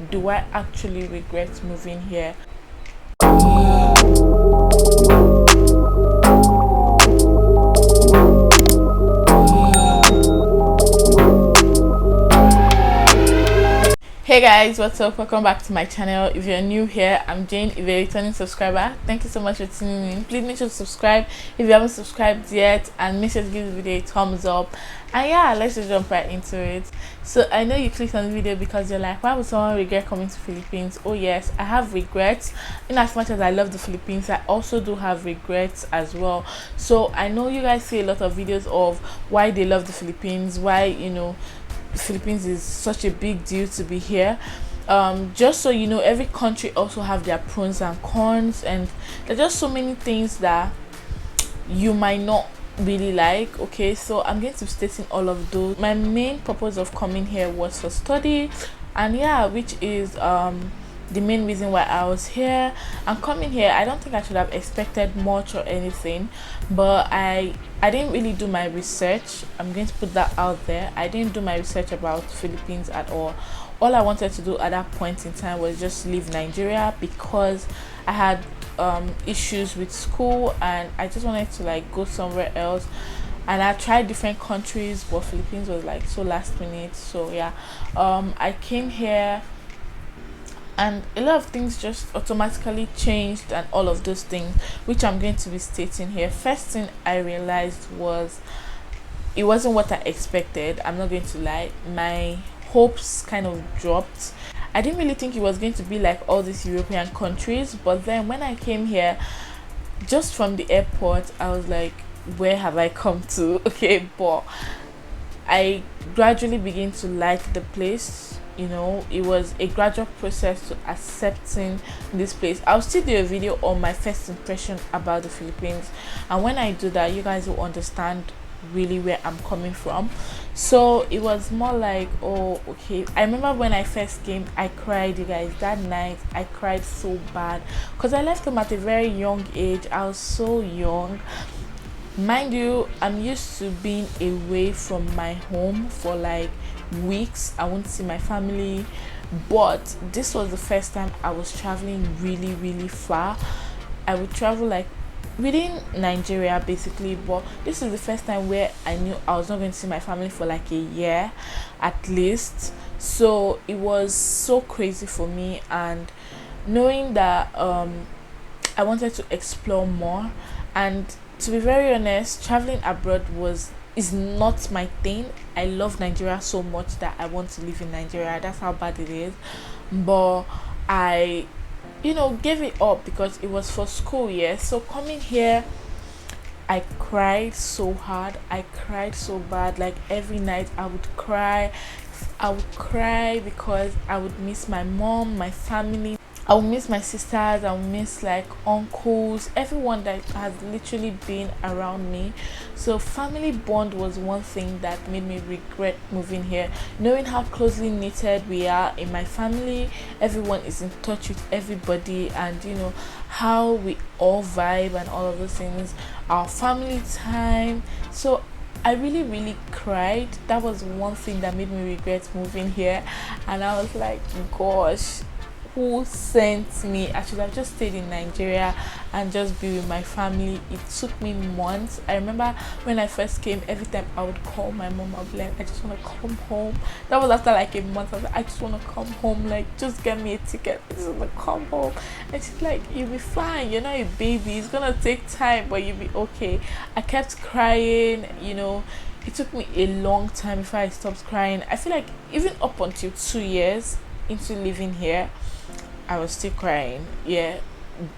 do I actually regret moving here? Hey guys, what's up? Welcome back to my channel. If you're new here, I'm Jane. If you're a returning subscriber, thank you so much for tuning in. Please make sure to subscribe if you haven't subscribed yet, and make sure to give the video a thumbs up. And yeah, let's just jump right into it. So I know you clicked on the video because you're like, why would someone regret coming to Philippines? Oh yes, I have regrets. In as much as I love the Philippines, I also do have regrets as well. So I know you guys see a lot of videos of why they love the Philippines, why the Philippines is such a big deal to be here. Just so you know, every country also have their pros and cons, and there's just so many things that you might not really like. Okay, so I'm going to be stating all of those. My main purpose of coming here was for study, and yeah, which is the main reason why I was here. And coming here, I don't think I should have expected much or anything, but I didn't really do my research. I'm going to put that out there. I didn't do my research about Philippines at all. All I wanted to do at that point in time was just leave Nigeria because I had issues with school, and I just wanted to like go somewhere else. And I tried different countries, but Philippines was like so last minute. So yeah, I came here and a lot of things just automatically changed, and all of those things which I'm going to be stating here. First thing I realized was it wasn't what I expected. I'm not going to lie, my hopes kind of dropped. I didn't really think it was going to be like all these European countries, but then when I came here, just from the airport, I was like, where have I come to? Okay, but I gradually began to like the place. It was a gradual process to accepting this place. I'll still do a video on my first impression about the Philippines, and when I do that, you guys will understand really where I'm coming from. So it was more like, oh okay, I remember when I first came, I cried, you guys. That night I cried so bad because I left home at a very young age. I was so young. Mind you, I'm used to being away from my home for like weeks. I won't see my family, but this was the first time I was traveling really, really far. I would travel like within Nigeria basically, but this is the first time where I knew I was not going to see my family for like a year at least. So it was so crazy for me, and knowing that I wanted to explore more. And to be very honest, traveling abroad is not my thing. I love Nigeria so much that I want to live in Nigeria. That's how bad it is. But I gave it up because it was for school. Yes, so coming here, I cried so hard. I cried so bad. Like every night I would cry. I would cry because I would miss my mom, my family. I will miss my sisters. I will miss like uncles, everyone that has literally been around me. So family bond was one thing that made me regret moving here. Knowing how closely knitted we are in my family, everyone is in touch with everybody, and how we all vibe and all of those things. Our family time. So I really, really cried. That was one thing that made me regret moving here, and I was like, gosh, who sent me? I should have just stayed in Nigeria and just be with my family. It took me months. I remember when I first came, every time I would call my mom, I'd be like, I just want to come home. That was after like a month. I was like, I just want to come home, like just get me a ticket, I just want to come home. And she's like, you'll be fine, you're not a baby, it's gonna take time, but you'll be okay. I kept crying. It took me a long time before I stopped crying. I feel like even up until 2 years into living here, I was still crying. Yeah,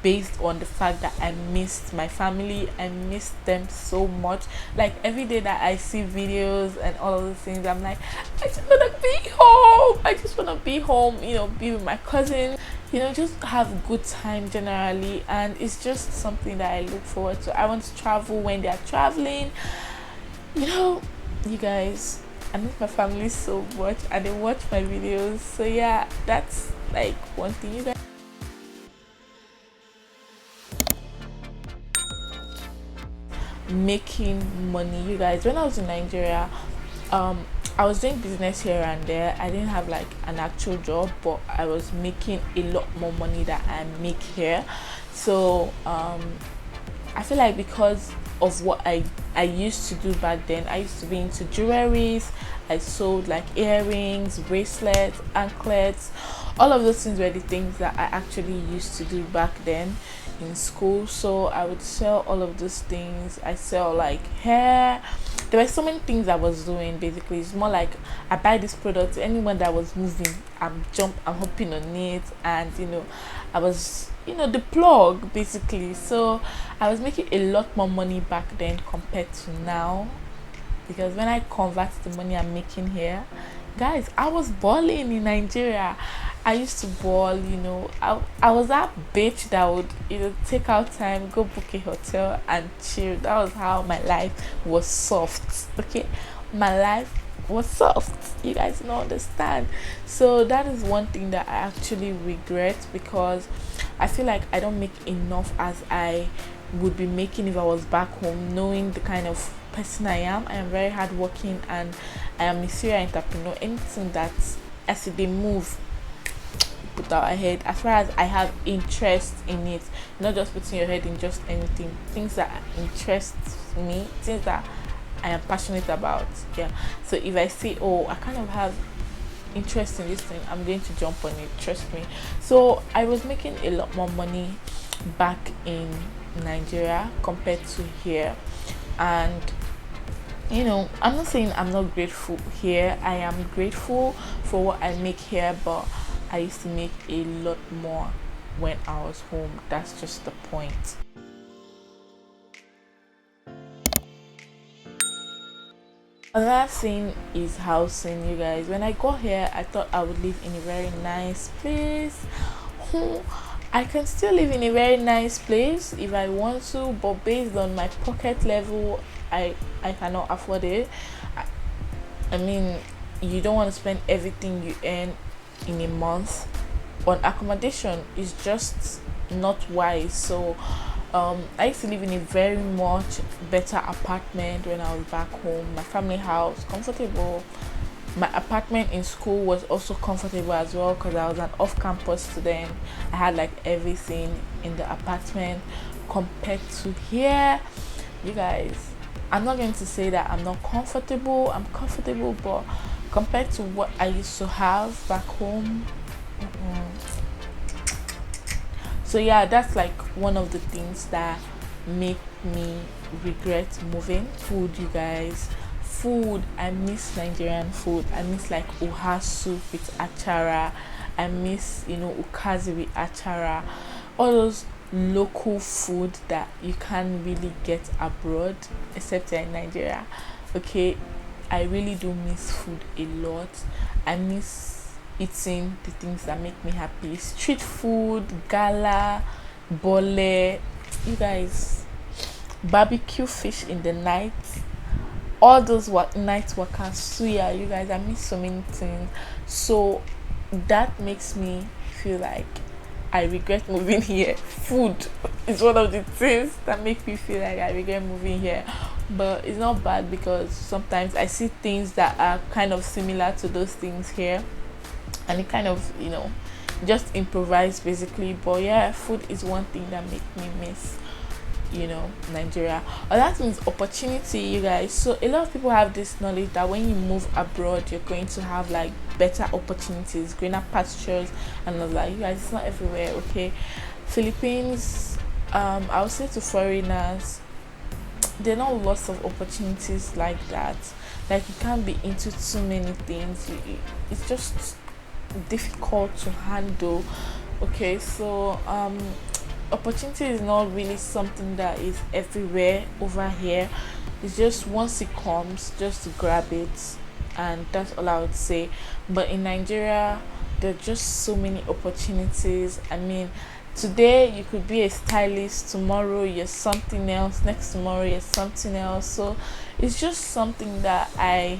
based on the fact that I missed my family. I missed them so much. Like every day that I see videos and all of those things, I'm like, I just want to be home. I just want to be home, be with my cousin, just have good time generally. And it's just something that I look forward to. I want to travel when they're traveling. You guys, I miss my family so much, and they watch my videos. So yeah, that's like one thing. You guys, making money, you guys. When I was in Nigeria, I was doing business here and there. I didn't have like an actual job, but I was making a lot more money that I make here. So I feel like because of what I used to do back then, I used to be into jewelries. I sold like earrings, bracelets, anklets. All of those things were the things that I actually used to do back then in school. So I would sell all of those things. I sell like hair. There were so many things I was doing. Basically, it's more like I buy this product. Anyone that was moving, I'm hopping on it, and I was the plug basically. So I was making a lot more money back then compared to now, because when I convert the money I'm making here, guys, I was balling in Nigeria. I used to ball, I was that bitch that would take out time, go book a hotel and chill. That was how my life was soft. Okay, my life was soft. You guys don't understand. So that is one thing that I actually regret, because I feel like I don't make enough as I would be making if I was back home, knowing the kind of person I am. I am very hardworking, and I am a serial entrepreneur. Anything that as they move, put our head, as far as I have interest in it, not just putting your head in just anything, things that interest me, things that I am passionate about. Yeah. So if I say, oh, I kind of have interest in this thing, I'm going to jump on it, trust me. So I was making a lot more money back in Nigeria compared to here. And I'm not saying I'm not grateful here. I am grateful for what I make here, but I used to make a lot more when I was home. That's just the point. Another thing is housing, you guys. When I got here, I thought I would live in a very nice place. I can still live in a very nice place if I want to, but based on my pocket level, I cannot afford it. I mean, you don't want to spend everything you earn in a month on accommodation. It's just not wise. So I used to live in a very much better apartment when I was back home. My family house, comfortable. My apartment in school was also comfortable as well, because I was an off-campus student. I had like everything in the apartment. Compared to here, you guys, I'm not going to say that I'm not comfortable. I'm comfortable, but compared to what I used to have back home, so yeah, that's like one of the things that make me regret moving. Food, you guys. Food, I miss Nigerian food. I miss like oha soup with achara. I miss ukazi with achara. All those local food that you can't really get abroad except here in Nigeria. Okay, I really do miss food a lot. I miss eating the things that make me happy. Street food, gala, bole, you guys, barbecue fish in the night, all those night workers, suya, you guys, I miss so many things. So that makes me feel like I regret moving here. Food is one of the things that make me feel like I regret moving here. But it's not bad, because sometimes I see things that are kind of similar to those things here, and it kind of just improvise basically. But yeah, food is one thing that make me miss Nigeria. That means opportunity, you guys. So a lot of people have this knowledge that when you move abroad, you're going to have like better opportunities, greener pastures, and all that. You guys, it's not everywhere. Okay, Philippines, I would say to foreigners, there are not lots of opportunities like that. Like, you can't be into too many things. It's just difficult to handle. Okay, so opportunity is not really something that is everywhere over here. It's just once it comes, just to grab it, and that's all I would say. But in Nigeria, there are just so many opportunities. I mean, today you could be a stylist, tomorrow you're something else, next tomorrow you're something else. So it's just something that I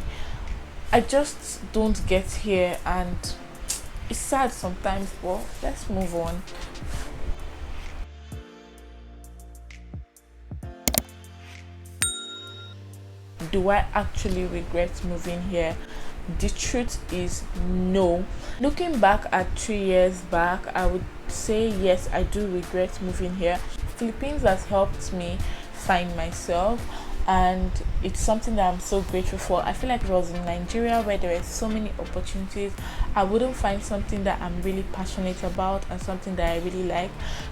just don't get here, and it's sad sometimes. But let's move on. do I actually regret moving here? The truth is no. Looking back at 3 years back, I would say yes, I do regret moving here. Philippines has helped me find myself, and it's something that I'm so grateful for. I feel like if I was in Nigeria where there were so many opportunities, I wouldn't find something that I'm really passionate about and something that I really like.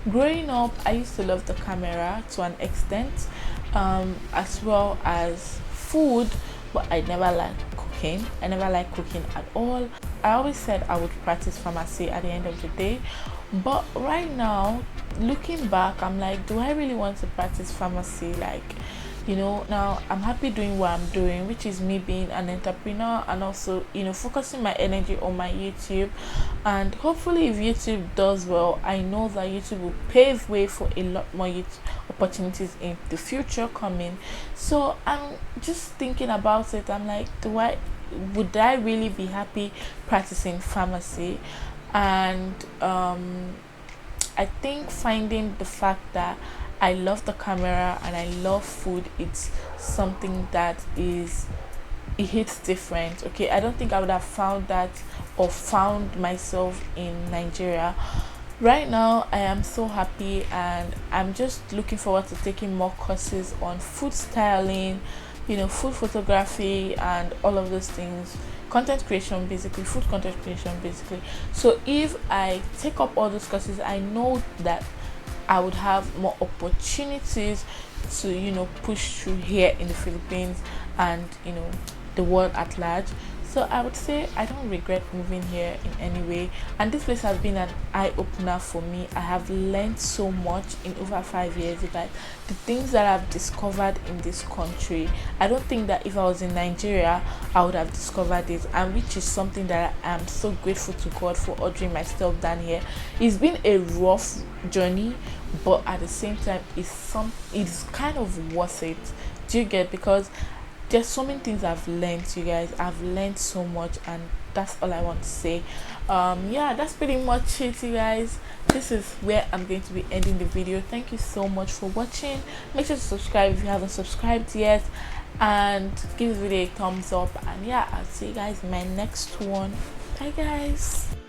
Growing up, I used to love the camera to an extent, as well as food, but I never liked cooking. I never liked cooking at all. I always said I would practice pharmacy at the end of the day, but right now, looking back, I'm like, do I really want to practice pharmacy? Like, now I'm happy doing what I'm doing, which is me being an entrepreneur, and also focusing my energy on my YouTube. And hopefully if YouTube does well, I know that YouTube will pave way for a lot more opportunities in the future coming. So I'm just thinking about it. I'm like, would I really be happy practicing pharmacy? And I think finding the fact that I love the camera and I love food, it's something that it hits different. Okay, I don't think I would have found that or found myself in Nigeria. Right now I am so happy, and I'm just looking forward to taking more courses on food styling, food photography, and all of those things. Content creation, basically, food content creation, basically. So if I take up all those courses, I know that I would have more opportunities to push through here in the Philippines and the world at large. So I would say I don't regret moving here in any way, and this place has been an eye-opener for me. I have learned so much in over 5 years, you guys. The things that I've discovered in this country, I don't think that if I was in Nigeria I would have discovered it, and which is something that I am so grateful to God for ordering myself down here. It's been a rough journey, but at the same time it's kind of worth it. Do you get? Because there's so many things I've learned, you guys. I've learned so much, and that's all I want to say. Yeah, that's pretty much it, you guys. This is where I'm going to be ending the video. Thank you so much for watching. Make sure to subscribe if you haven't subscribed yet, and give this video a thumbs up. And yeah, I'll see you guys in my next one. Bye guys.